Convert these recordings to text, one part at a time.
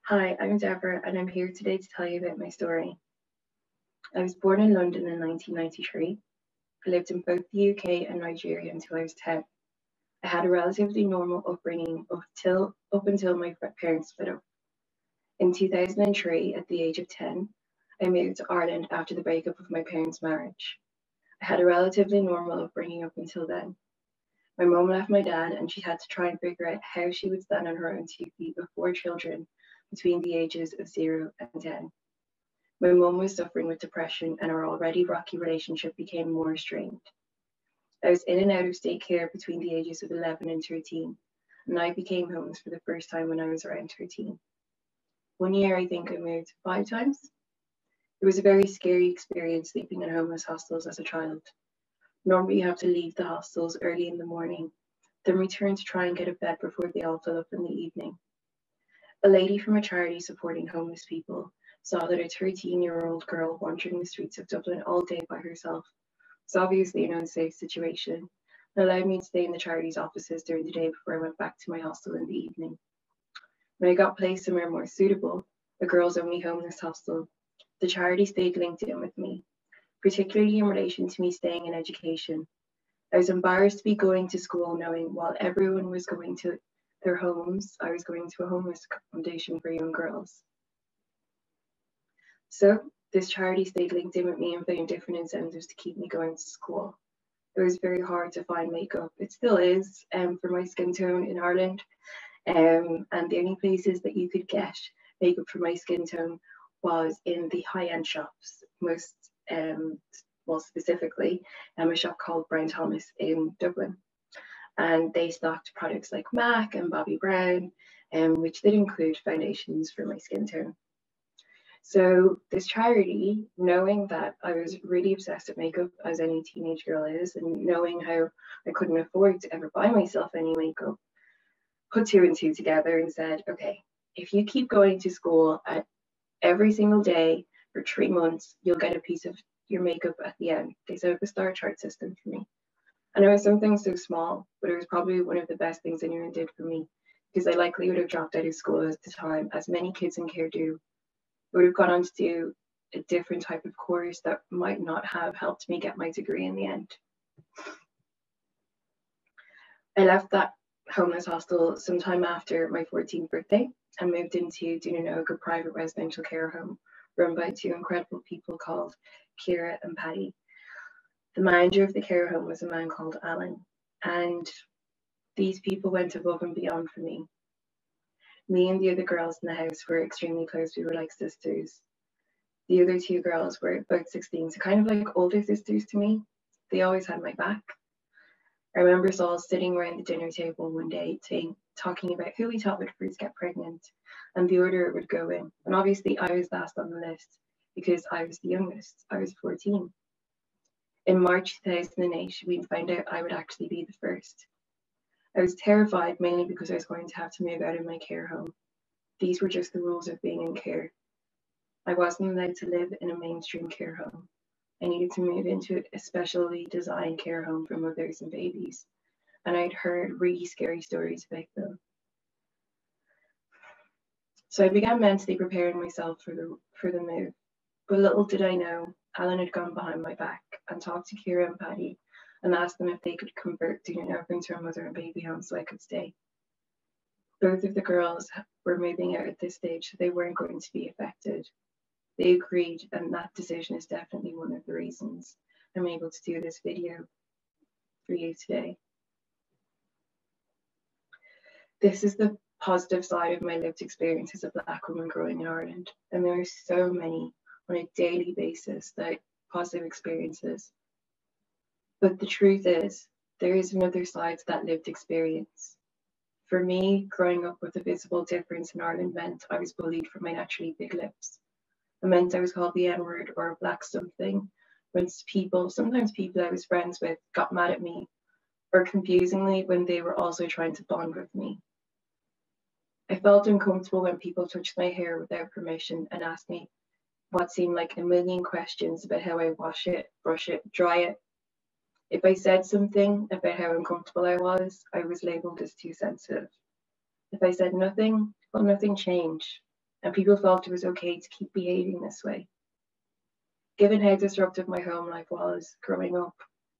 Hi, I'm Deborah, and I'm here today to tell you about my story. I was born in London in 1993. I lived in both the UK and Nigeria until I was 10. I had a relatively normal upbringing up until my parents split up. In 2003, at the age of 10, I moved to Ireland after the breakup of my parents' marriage. I had a relatively normal upbringing up until then. My mum left my dad, and she had to try and figure out how she would stand on her own 2 feet with 4 children between the ages of 0 and 10. My mum was suffering with depression, and our already rocky relationship became more strained. I was in and out of state care between the ages of 11 and 13, and I became homeless for the first time when I was around 13. One year, I think I moved 5 times. It was a very scary experience sleeping in homeless hostels as a child. Normally, you have to leave the hostels early in the morning, then return to try and get a bed before they all fill up in the evening. A lady from a charity supporting homeless people saw that a 13-year-old girl wandering the streets of Dublin all day by herself was obviously an unsafe situation, and allowed me to stay in the charity's offices during the day before I went back to my hostel in the evening. When I got placed somewhere more suitable, a girls-only homeless hostel, the charity stayed linked in with me, particularly in relation to me staying in education. I was embarrassed to be going to school knowing while everyone was going to their homes, I was going to a homeless accommodation for young girls. So this charity stayed linked in with me and found different incentives to keep me going to school. It was very hard to find makeup. It still is for my skin tone in Ireland. And the only places that you could get makeup for my skin tone was in the high-end shops, specifically a shop called Brown Thomas in Dublin. And they stocked products like MAC and Bobbi Brown, which did include foundations for my skin tone. So this charity, knowing that I was really obsessed with makeup as any teenage girl is, and knowing how I couldn't afford to ever buy myself any makeup, put 2 and 2 together and said, okay, if you keep going to school every single day for 3 months, you'll get a piece of your makeup at the end. They set up a star chart system for me. And it was something so small, but it was probably one of the best things anyone did for me, because I likely would have dropped out of school at the time, as many kids in care do. I would have gone on to do a different type of course that might not have helped me get my degree in the end. I left that homeless hostel sometime after my 14th birthday and moved into Dúnanog, a private residential care home run by 2 incredible people called Ciara and Paddy. The manager of the care home was a man called Alan, and these people went above and beyond for me. Me and the other girls in the house were extremely close. We were like sisters. The other 2 girls were about 16, so kind of like older sisters to me. They always had my back. I remember us all sitting around the dinner table one day talking about who we thought would first get pregnant and the order it would go in. And obviously I was last on the list because I was the youngest. I was 14. In March 2008, we found out I would actually be the first. I was terrified, mainly because I was going to have to move out of my care home. These were just the rules of being in care. I wasn't allowed to live in a mainstream care home. I needed to move into a specially designed care home for mothers and babies, and I'd heard really scary stories about them. So I began mentally preparing myself for the move, but little did I know, Alan had gone behind my back and talked to Ciara and Paddy and asked them if they could convert Dúnanog into a mother and baby home so I could stay. Both of the girls were moving out at this stage, so they weren't going to be affected. They agreed, and that decision is definitely one of the reasons I'm able to do this video for you today. This is the positive side of my lived experience as a Black woman growing in Ireland, and there are so many on a daily basis that positive experiences. But the truth is, there is another side to that lived experience. For me, growing up with a visible difference in Ireland meant I was bullied for my naturally big lips. It meant I was called the N-word or a black something, when sometimes people I was friends with got mad at me, or confusingly when they were also trying to bond with me. I felt uncomfortable when people touched my hair without permission and asked me what seemed like a million questions about how I wash it, brush it, dry it. If I said something about how uncomfortable I was labelled as too sensitive. If I said nothing, well, nothing changed. and people felt it was okay to keep behaving this way. Given how disruptive my home life was growing up,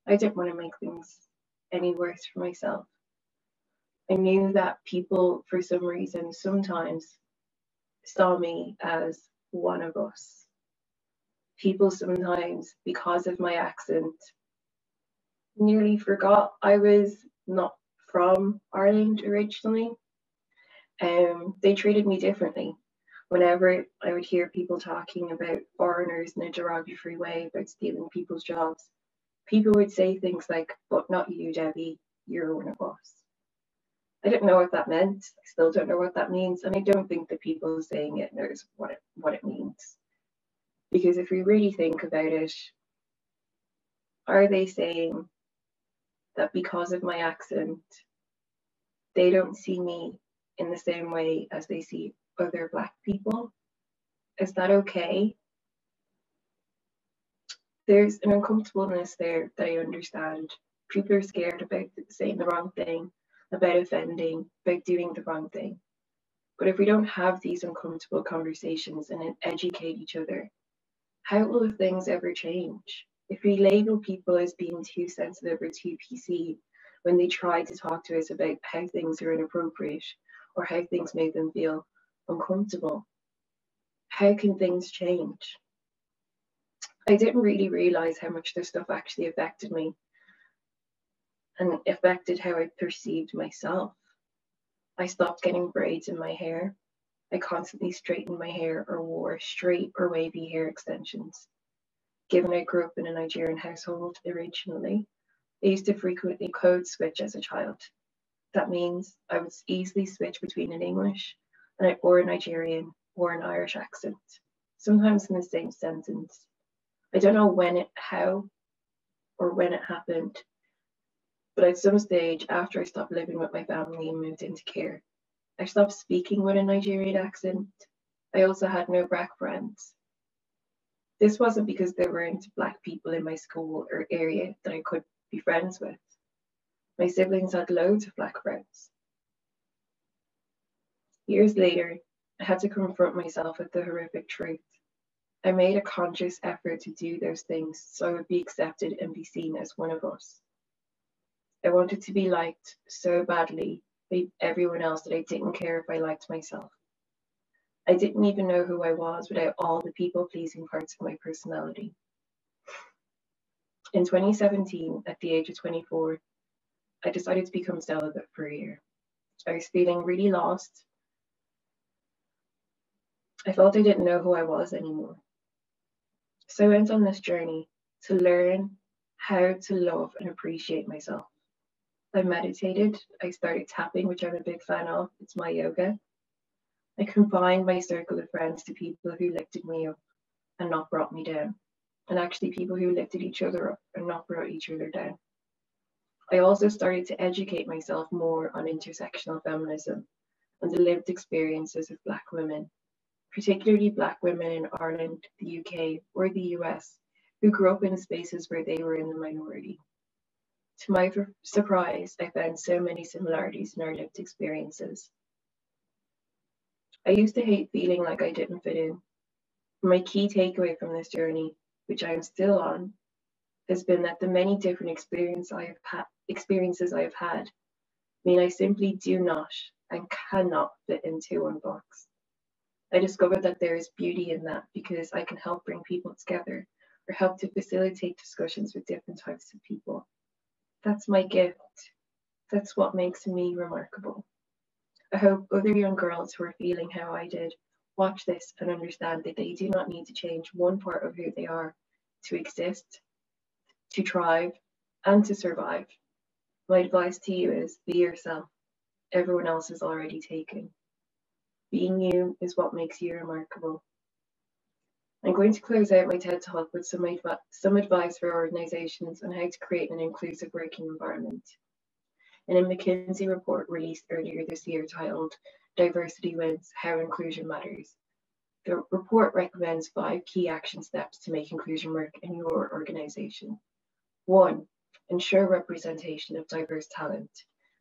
I didn't want to make things any worse for myself. I knew that people, for some reason, sometimes saw me as one of us. People sometimes, because of my accent, nearly forgot I was not from Ireland originally. They treated me differently. Whenever I would hear people talking about foreigners in a derogatory way about stealing people's jobs, people would say things like, "But not you, Debbie, you're one of us." I didn't know what that meant. I still don't know what that means, and I don't think the people saying it knows what it means. Because if we really think about it, are they saying that because of my accent, they don't see me in the same way as they see other Black people? Is that okay? There's an uncomfortableness there that I understand. People are scared about saying the wrong thing, about offending, about doing the wrong thing. But if we don't have these uncomfortable conversations and educate each other, how will things ever change? If we label people as being too sensitive or too PC when they try to talk to us about how things are inappropriate or how things make them feel uncomfortable, how can things change? I didn't really realize how much this stuff actually affected me and affected how I perceived myself. I stopped getting braids in my hair. I constantly straightened my hair or wore straight or wavy hair extensions. Given I grew up in a Nigerian household originally, I used to frequently code switch as a child. That means I would easily switch between an English or a Nigerian or an Irish accent, sometimes in the same sentence. I don't know how or when it happened, but at some stage after I stopped living with my family and moved into care, I stopped speaking with a Nigerian accent. I also had no Black friends. This wasn't because there weren't Black people in my school or area that I could be friends with. My siblings had loads of Black friends. Years later, I had to confront myself with the horrific truth. I made a conscious effort to do those things so I would be accepted and be seen as one of us. I wanted to be liked so badly by everyone else that I didn't care if I liked myself. I didn't even know who I was without all the people-pleasing parts of my personality. In 2017, at the age of 24, I decided to become celibate for a year. I was feeling really lost. I felt I didn't know who I was anymore. So I went on this journey to learn how to love and appreciate myself. I meditated. I started tapping, which I'm a big fan of. It's my yoga. I confined my circle of friends to people who lifted me up and not brought me down, and actually people who lifted each other up and not brought each other down. I also started to educate myself more on intersectional feminism and the lived experiences of Black women, particularly Black women in Ireland, the UK, or the US, who grew up in spaces where they were in the minority. To my surprise, I found so many similarities in our lived experiences. I used to hate feeling like I didn't fit in. My key takeaway from this journey, which I am still on, has been that the many different experiences I have had mean I simply do not and cannot fit into one box. I discovered that there is beauty in that because I can help bring people together or help to facilitate discussions with different types of people. That's my gift. That's what makes me remarkable. I hope other young girls who are feeling how I did watch this and understand that they do not need to change one part of who they are to exist, to thrive, and to survive. My advice to you is be yourself. Everyone else is already taken. Being you is what makes you remarkable. I'm going to close out my TED Talk with some advice for organizations on how to create an inclusive working environment. In a McKinsey report released earlier this year titled Diversity Wins, How Inclusion Matters, the report recommends 5 key action steps to make inclusion work in your organization. 1. Ensure representation of diverse talent.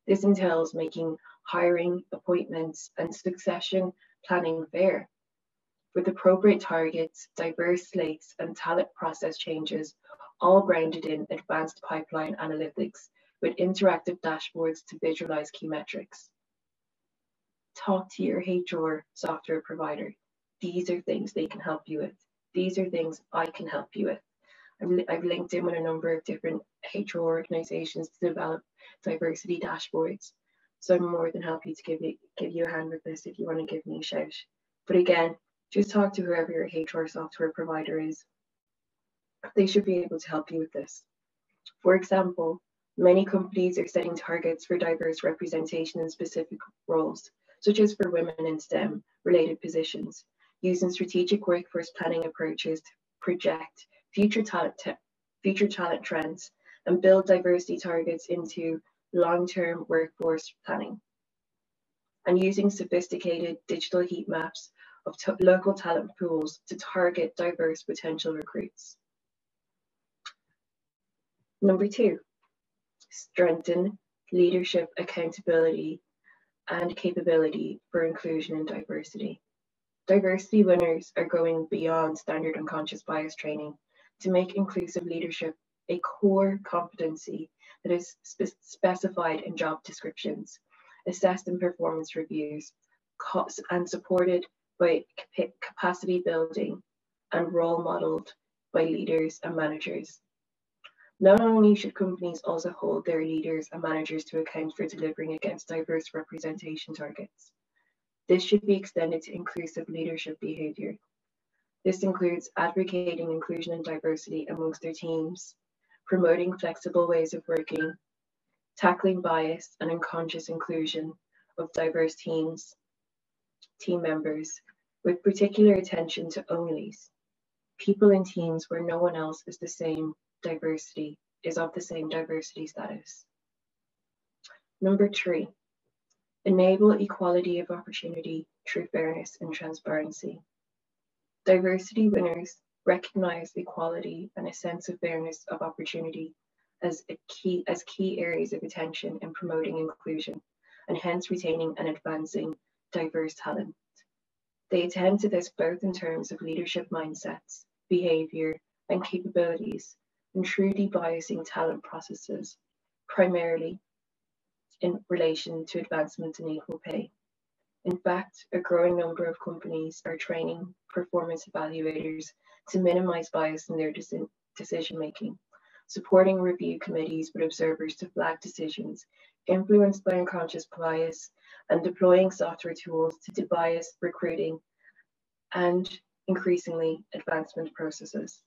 This entails making hiring, appointments, and succession planning fair. with appropriate targets, diverse slates, and talent process changes, all grounded in advanced pipeline analytics with interactive dashboards to visualize key metrics. Talk to your HR software provider. These are things they can help you with. These are things I can help you with. I've linked in with a number of different HR organizations to develop diversity dashboards. So I'm more than happy to give you a hand with this if you want to give me a shout. But again, just talk to whoever your HR software provider is. They should be able to help you with this. For example, many companies are setting targets for diverse representation in specific roles, such as for women in STEM related positions, using strategic workforce planning approaches to project future talent trends and build diversity targets into long-term workforce planning, and using sophisticated digital heat maps of local talent pools to target diverse potential recruits. Number 2, strengthen leadership accountability and capability for inclusion and diversity. Diversity winners are going beyond standard unconscious bias training to make inclusive leadership a core competency that is specified in job descriptions, assessed in performance reviews, and supported by capacity building and role modeled by leaders and managers. Not only should companies also hold their leaders and managers to account for delivering against diverse representation targets. This should be extended to inclusive leadership behavior. This includes advocating inclusion and diversity amongst their teams, promoting flexible ways of working, tackling bias and unconscious inclusion of diverse team members, with particular attention to onlys, people in teams where no one else is of the same diversity status. Number 3, enable equality of opportunity through fairness and transparency. Diversity winners recognize equality and a sense of fairness of opportunity as key areas of attention in promoting inclusion, and hence retaining and advancing diverse talent. They attend to this both in terms of leadership mindsets, behavior, and capabilities, and through debiasing talent processes, primarily in relation to advancement and equal pay. In fact, a growing number of companies are training performance evaluators to minimize bias in their decision-making, supporting review committees with observers to flag decisions influenced by unconscious bias, and deploying software tools to debias recruiting and, increasingly, advancement processes.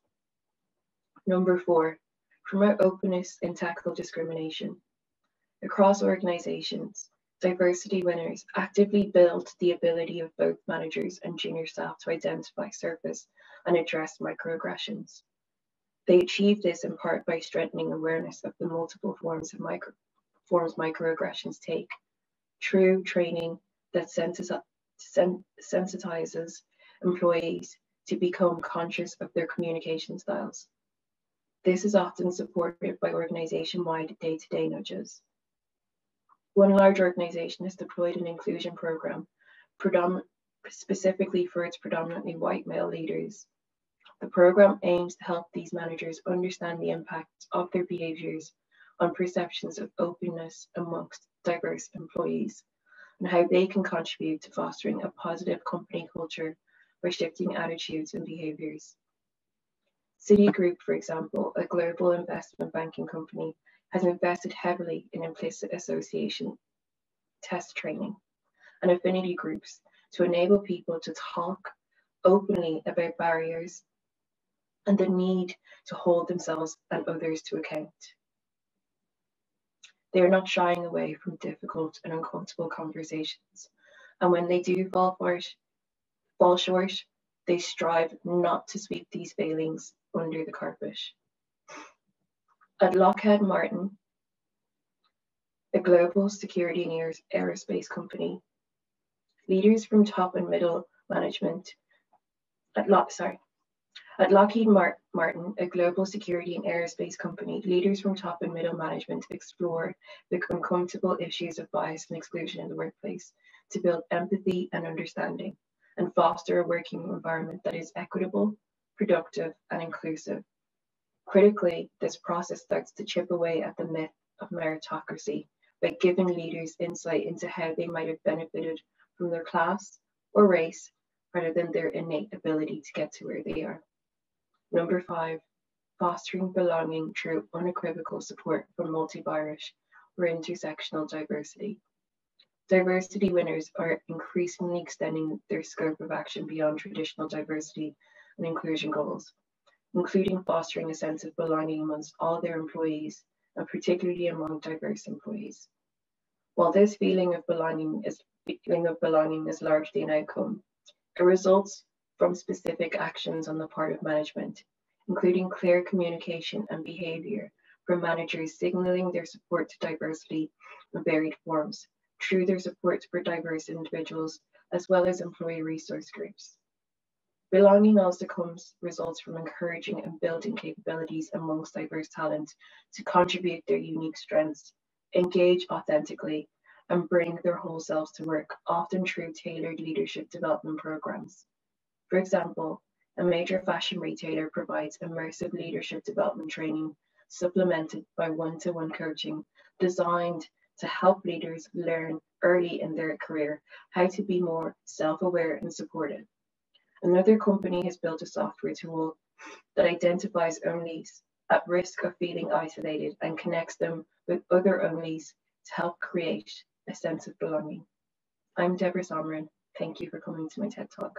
Number 4, promote openness and tackle discrimination. Across organizations, diversity winners actively build the ability of both managers and junior staff to identify, surface, and address microaggressions. They achieve this in part by strengthening awareness of the multiple forms microaggressions take, through training that sensitizes employees to become conscious of their communication styles. This is often supported by organization-wide day-to-day nudges. One large organization has deployed an inclusion program specifically for its predominantly white male leaders. The program aims to help these managers understand the impacts of their behaviors on perceptions of openness amongst diverse employees, and how they can contribute to fostering a positive company culture by shifting attitudes and behaviors. Citigroup, for example, a global investment banking company, has invested heavily in implicit association test training and affinity groups to enable people to talk openly about barriers and the need to hold themselves and others to account. They are not shying away from difficult and uncomfortable conversations, and when they do fall short, they strive not to sweep these failings under the carpet. At Lockheed Martin, a global security and aerospace company, leaders from top and middle management at Lockheed Martin, a global security and aerospace company, leaders from top and middle management explore the uncomfortable issues of bias and exclusion in the workplace to build empathy and understanding, and foster a working environment that is equitable, productive, and inclusive. Critically, this process starts to chip away at the myth of meritocracy by giving leaders insight into how they might have benefited from their class or race rather than their innate ability to get to where they are. Number 5, fostering belonging through unequivocal support for multivariate or intersectional diversity. Diversity winners are increasingly extending their scope of action beyond traditional diversity and inclusion goals, including fostering a sense of belonging amongst all their employees, and particularly among diverse employees. While this feeling of belonging is largely an outcome, it results from specific actions on the part of management, including clear communication and behaviour from managers signaling their support to diversity in varied forms through their support for diverse individuals as well as employee resource groups. Belonging also results from encouraging and building capabilities amongst diverse talent to contribute their unique strengths, engage authentically, and bring their whole selves to work, often through tailored leadership development programs. For example, a major fashion retailer provides immersive leadership development training supplemented by one-to-one coaching designed to help leaders learn early in their career how to be more self-aware and supportive. Another company has built a software tool that identifies onlys at risk of feeling isolated and connects them with other onlys to help create a sense of belonging. I'm Deborah Somorin. Thank you for coming to my TED Talk.